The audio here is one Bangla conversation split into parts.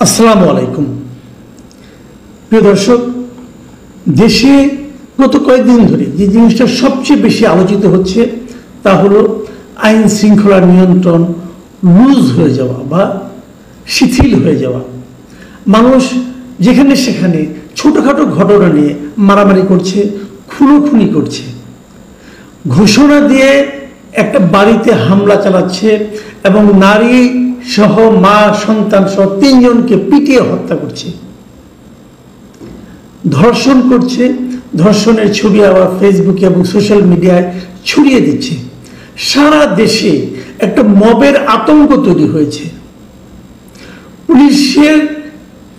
আসসালামু আলাইকুম। প্রিয় দর্শক, দেশে গত কয়েকদিন ধরে যে জিনিসটা সবচেয়ে বেশি আলোচিত হচ্ছে তা হলো আইন শৃঙ্খলা নিয়ন্ত্রণ লুজ হয়ে যাওয়া বা শিথিল হয়ে যাওয়া। মানুষ যেখানে সেখানে ছোটোখাটো ঘটনা নিয়ে মারামারি করছে, খুনোখুনি করছে, ঘোষণা দিয়ে একটা বাড়িতে হামলা চালাচ্ছে এবং নারী সহ মা সন্তান সহ 3 জনকে পিটিয়ে হত্যা করছে, ধর্ষণ করছে। ধর্ষণের ছবি আবার ফেসবুকে এবং সোশ্যাল মিডিয়ায় ছড়িয়ে দিচ্ছে। সারা দেশে একটা মবের আতঙ্ক তৈরি হয়েছে। পুলিশের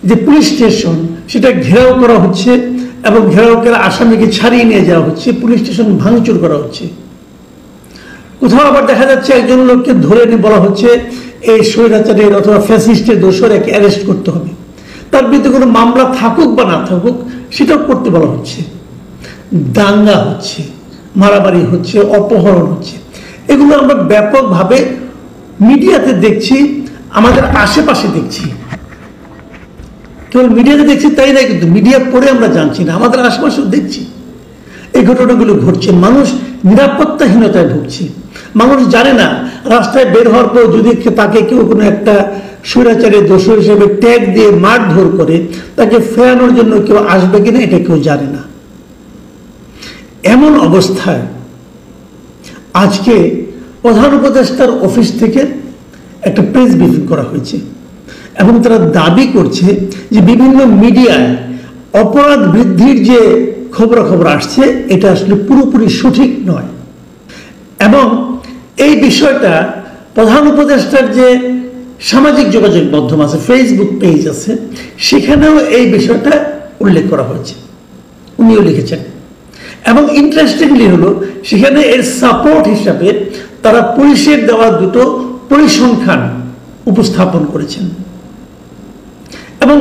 যে পুলিশ স্টেশন সেটা ঘেরাও করা হচ্ছে এবং ঘেরাও করে আসামিকে ছাড়িয়ে নিয়ে যাওয়া হচ্ছে, পুলিশ স্টেশন ভাঙচুর করা হচ্ছে। কোথাও আবার দেখা যাচ্ছে একজন লোককে ধরে নিয়ে বলা হচ্ছে এই স্বৈরাচারের অথবা ফ্যাসিস্টের দোষর একে অ্যারেস্ট করতে হবে, তার বিরুদ্ধে কোনো মামলা থাকুক বা না থাকুক সেটাও করতে বলা হচ্ছে। দাঙ্গা হচ্ছে, মারামারি হচ্ছে, অপহরণ হচ্ছে। এগুলো আমরা ব্যাপকভাবে মিডিয়াতে দেখছি, আমাদের আশেপাশে দেখছি। কেবল মিডিয়াতে দেখছি তাই না, কিন্তু মিডিয়া পড়ে আমরা জানছি না, আমাদের আশেপাশেও দেখছি এই ঘটনাগুলো ঘটছে। মানুষ নিরাপত্তাহীনতায় ভুগছে। মানুষ জানে না রাস্তায় বের হওয়ার পর যদি তাকে কেউ কোনো একটা স্বৈরাচারের দোষর হিসেবে ট্যাগ দিয়ে মারধর করে তাকে ফেরানোর জন্য কেউ আসবে কিনা এটা কেউ জানে না। এমন অবস্থায় আজকে প্রধান উপদেষ্টার অফিস থেকে একটা প্রেস ব্রিফিং করা হয়েছে এবং তারা দাবি করছে যে বিভিন্ন মিডিয়ায় অপরাধ বৃদ্ধির যে খবরাখবর আসছে এটা আসলে পুরোপুরি সঠিক নয়। এবং এই বিষয়টা প্রধান উপদেষ্টার যে সামাজিক যোগাযোগ মাধ্যম আছে, ফেসবুক পেজ আছে, সেখানেও এই বিষয়টা উল্লেখ করা হয়েছে, উনিও লিখেছেন। এবং ইন্টারেস্টিংলি হলো সেখানে এর সাপোর্ট হিসাবে তারা পুলিশের দেওয়া দুটো পরিসংখ্যান উপস্থাপন করেছেন এবং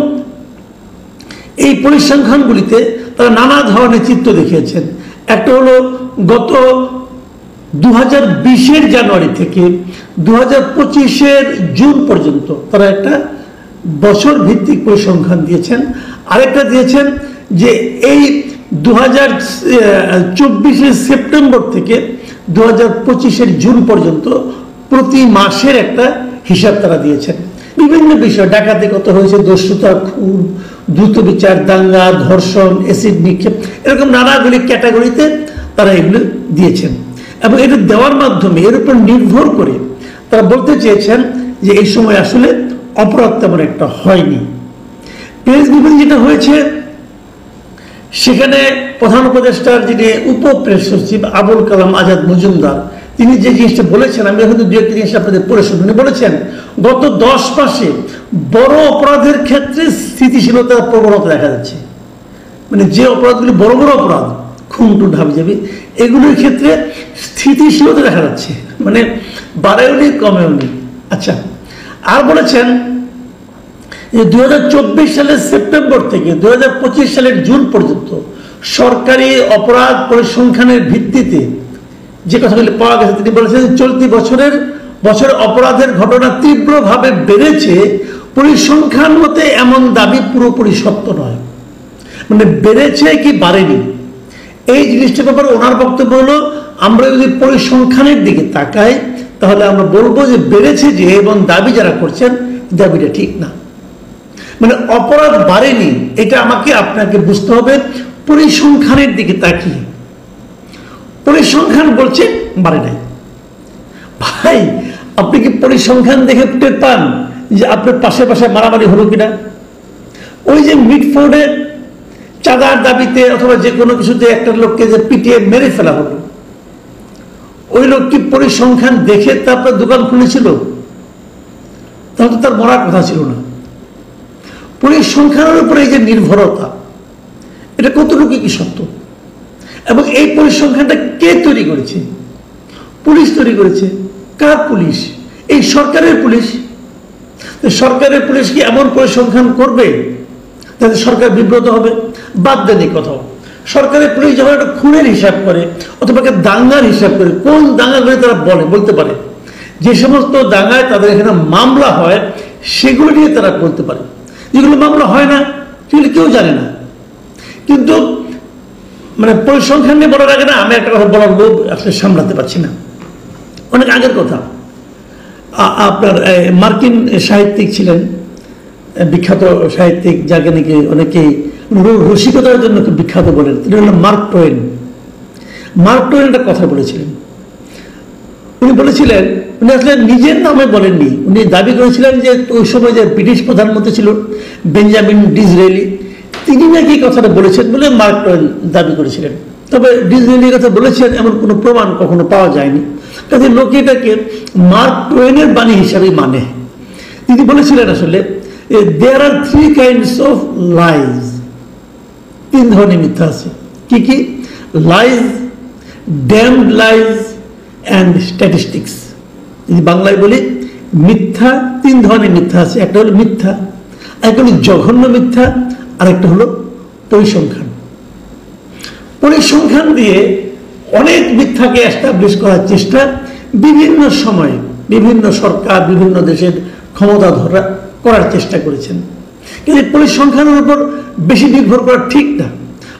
এই পরিসংখ্যানগুলিতে তারা নানা ধরনের চিত্র দেখিয়েছেন। একটা হলো গত 2020-এর জানুয়ারি থেকে 2025-এর জুন পর্যন্ত তারা একটা বছর ভিত্তিক পরিসংখ্যান দিয়েছেন। আরেকটা দিয়েছেন যে এই 2024-এর সেপ্টেম্বর থেকে 2025-এর জুন পর্যন্ত প্রতি মাসের একটা হিসাব তারা দিয়েছেন। বিভিন্ন বিষয়, ডাকাতি কত হয়েছে, দস্যুতা, খুন, দ্রুত বিচার, দাঙ্গা, ধর্ষণ, অ্যাসিড নিক্ষেপ, এরকম নানাগুলি ক্যাটাগরিতে তারা এগুলো দিয়েছেন। এবং এটা দেওয়ার মাধ্যমে এর উপর নির্ভর করে তারা বলতে চেয়েছেন যে এই সময় আসলে অপরাধ তেমন একটা হয়নি। প্রেস ব্রিফিং যেটা হয়েছে সেখানে প্রধান উপদেষ্টার যিনি উপ প্রেস সচিব আবুল কালাম আজাদ মজুমদার, তিনি যে জিনিসটা বলেছেন, আমি এখন 2-1 জিনিস আপনাদের পড়ে শুনুন। বলেছেন গত 10 মাসে বড় অপরাধের ক্ষেত্রে স্থিতিশীলতার প্রবণতা দেখা যাচ্ছে। মানে যে অপরাধগুলি বড় বড় অপরাধ, খুন টুন হাবিজাবি, এগুলোর ক্ষেত্রে স্থিতিশীলতা দেখা যাচ্ছে, মানে বাড়েওনি কমেওনি। আচ্ছা, আর বলেছেন যে 2024 সালের সেপ্টেম্বর থেকে 2025 সালের জুন পর্যন্ত সরকারি অপরাধ পরিসংখ্যানের ভিত্তিতে যে কথাগুলি পাওয়া গেছে, তিনি বলেছেন চলতি বছরে অপরাধের ঘটনা তীব্রভাবে বেড়েছে। পরিসংখ্যান মতে এমন দাবি পুরোপুরি সত্য নয়, মানে বেড়েছে কি বাড়েনি এই জিনিসটার ব্যাপারে ওনার বক্তব্য হলো আমরা যদি পরিসংখ্যানের দিকে তাকাই তাহলে আমরা বলবো যে বেড়েছে যে, এবং দাবি যারা করছেন দাবিটা ঠিক না। মানে অপরাধ বাড়েনি, এটা আমাকে আপনাকে বুঝতে হবে পরিসংখ্যানের দিকে তাকিয়ে। পরিসংখ্যান বলছে বাড়ে নাই। ভাই, আপনি কি পরিসংখ্যান দেখে টের পান যে আপনার পাশে পাশে মারামারি হলো কিনা? ওই যে মিটফোর্ডে চাঁদার দাবিতে অথবা যে কোনো কিছুতে একটা লোককে যে পিটিয়ে মেরে ফেলা হলো, ওই লোক কি পরিসংখ্যান দেখে তারপর দোকান খুলেছিল? তাহলে তো তার মরার কথা ছিল না। পরিসংখ্যানের উপরে এই যে নির্ভরতা, এটা কতটুকু কি সত্য? এবং এই পরিসংখ্যানটা কে তৈরি করেছে? পুলিশ তৈরি করেছে। কার পুলিশ? এই সরকারের পুলিশ। সরকারের পুলিশ কি এমন পরিসংখ্যান করবে যাতে সরকার বিব্রত হবে? বাদ দেন এই কথাও। সরকারের পুলিশ যখন একটা খুনের হিসাব করে অথবা দাঙ্গার হিসাব করে, কোন দাঙ্গাগুলি তারা বলতে পারে, যে সমস্ত দাঙ্গায় তাদের এখানে মামলা হয় সেগুলো নিয়ে তারা বলতে পারে। যেগুলো মামলা হয় না, সেগুলো কেউ জানে না। কিন্তু মানে পরিসংখ্যান নিয়ে বলার আগে না আমি একটা কথা বলার লোভ আসলে সামলাতে পারছি না। অনেক আগের কথা, আপনার মার্কিন সাহিত্যিক ছিলেন, বিখ্যাত সাহিত্যিক, যাকে নাকি অনেকেই রসিকতার জন্য খুব বিখ্যাত বলেন, তিনি হলেন মার্ক টোয়েন। মার্ক টোয়েন একটা কথা বলেছিলেন। উনি বলেছিলেন, উনি আসলে নিজের নামে বলেননি, উনি দাবি করেছিলেন যে ওই সময় যে ব্রিটিশ প্রধানমন্ত্রী ছিল বেঞ্জামিন ডিসরেলি, তিনি নাকি কথাটা বলেছেন বলে মার্ক টোয়েন দাবি করেছিলেন। তবে ডিসরেলির কথা বলেছেন এমন কোনো প্রমাণ কখনো পাওয়া যায়নি, কাজে লোকে এটাকে মার্ক টোয়েনের বাণী হিসাবে মানে। তিনি বলেছিলেন আসলে there are three kinds of lies, তিন ধরনের মিথ্যা আছে। কি কি? Lies, damned lies and statistics. যদি বাংলায় বলি, মিথ্যা, তিন ধরনের মিথ্যা আছে। একটা হলো মিথ্যা, একটা হলো জঘন্য মিথ্যা, আর একটা হলো পরিসংখ্যান। পরিসংখ্যান দিয়ে অনেক মিথ্যাকে এস্টাবলিশ করার চেষ্টা বিভিন্ন সময়ে বিভিন্ন সরকার বিভিন্ন দেশের ক্ষমতাধররা করার চেষ্টা করেছেন। কিন্তু পরিসংখ্যানের উপর বেশি নির্ভর করা ঠিক না।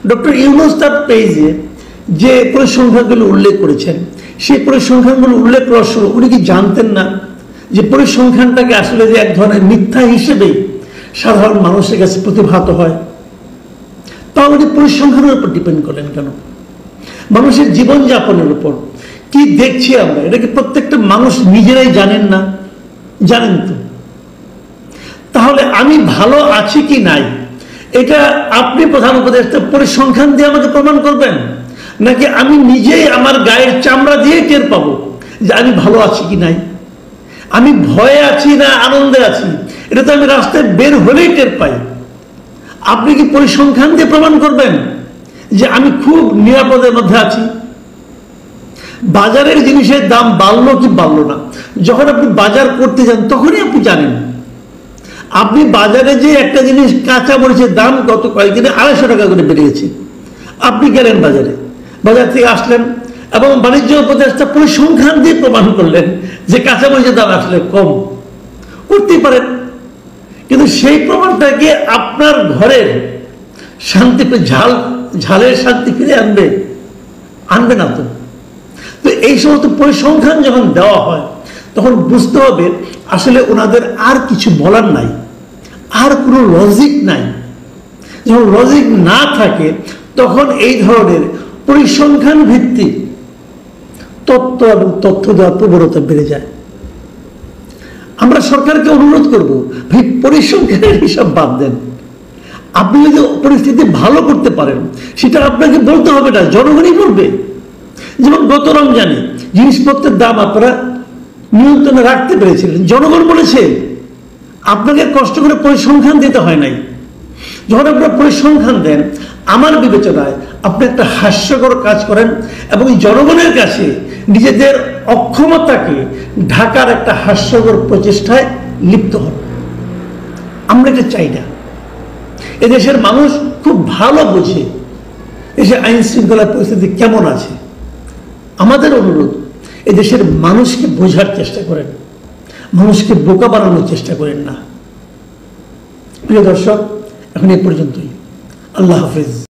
ডক্টর ইউনূস তার পেজে যে পরিসংখ্যানগুলো উল্লেখ করেছেন, সেই পরিসংখ্যানগুলো উল্লেখ করার সময় উনি কি জানতেন না যে পরিসংখ্যানটাকে আসলে যে এক ধরনের মিথ্যা হিসেবেই সাধারণ মানুষের কাছে প্রতিভাত হয়? তাও উনি পরিসংখ্যানের উপর ডিপেন্ড করলেন কেন? মানুষের জীবনযাপনের উপর কি দেখছি আমরা, এটা কি প্রত্যেকটা মানুষ নিজেরাই জানেন না? জানেন তো। তাহলে আমি ভালো আছি কি নাই, এটা আপনি প্রধান উপদেষ্টা পরিসংখ্যান দিয়ে আমাকে প্রমাণ করবেন, নাকি আমি নিজেই আমার গায়ের চামড়া দিয়ে টের পাবো যে আমি ভালো আছি কি নাই? আমি ভয়ে আছি না আনন্দে আছি, এটা তো আমি রাস্তায় বের হলেই টের পাই। আপনি কি পরিসংখ্যান দিয়ে প্রমাণ করবেন যে আমি খুব নিরাপদের মধ্যে আছি? বাজারের জিনিসের দাম বাড়লো কি বাড়লো না, যখন আপনি বাজার করতে যান তখনই আপনি জানেন। আপনি বাজারে যে একটা জিনিস কাঁচা মরিচের দাম গত কয়েকদিনে 250 টাকা করে বেরিয়েছে, আপনি গেলেন বাজারে, বাজার থেকে আসলেন এবং বাণিজ্য উপদেষ্টা পরিসংখ্যান দিয়ে প্রমাণ করলেন যে কাঁচা মরিচের দাম আসলে কম। করতেই পারেন, কিন্তু সেই প্রমাণটাকে আপনার ঘরের শান্তি, ঝালের শান্তি ফিরে আনবে না তো। তো এই সমস্ত পরিসংখ্যান যখন দেওয়া হয় তখন বুঝতে হবে আসলে ওনাদের আর কিছু বলার নাই, আর কোনো লজিক নাই। যখন লজিক না থাকে তখন এই ধরনের পরিসংখ্যান ভিত্তিক তত্ত্ব এবং তথ্য দেওয়ার প্রবণতা বেড়ে যায়। আমরা সরকারকে অনুরোধ করব, ভাই পরিসংখ্যানের হিসাব বাদ দেন। আপনি যদি পরিস্থিতি ভালো করতে পারেন সেটা আপনাকে বলতে হবে না, জনগণই বলবে। যেমন গত রমজানে জিনিসপত্রের দাম আপনারা নিয়ন্ত্রণে রাখতে পেরেছিলেন, জনগণ বলেছে, আপনাকে কষ্ট করে পরিসংখ্যান দিতে হয় নাই। যখন আপনারা পরিসংখ্যান দেন, আমার বিবেচনায় আপনি একটা হাস্যকর কাজ করেন এবং জনগণের কাছে নিজেদের অক্ষমতাকে ঢাকার একটা হাস্যকর প্রচেষ্টায় লিপ্ত হন। আমরা এটা চাই না। এদেশের মানুষ খুব ভালো বোঝে দেশে আইন শৃঙ্খলার পরিস্থিতি কেমন আছে। আমাদের অনুরোধ, এদেশের মানুষকে বোঝার চেষ্টা করেন, মানুষকে বোকা বানানোর চেষ্টা করেন না। প্রিয় দর্শক, এখন এই পর্যন্তই। আল্লাহ হাফেজ।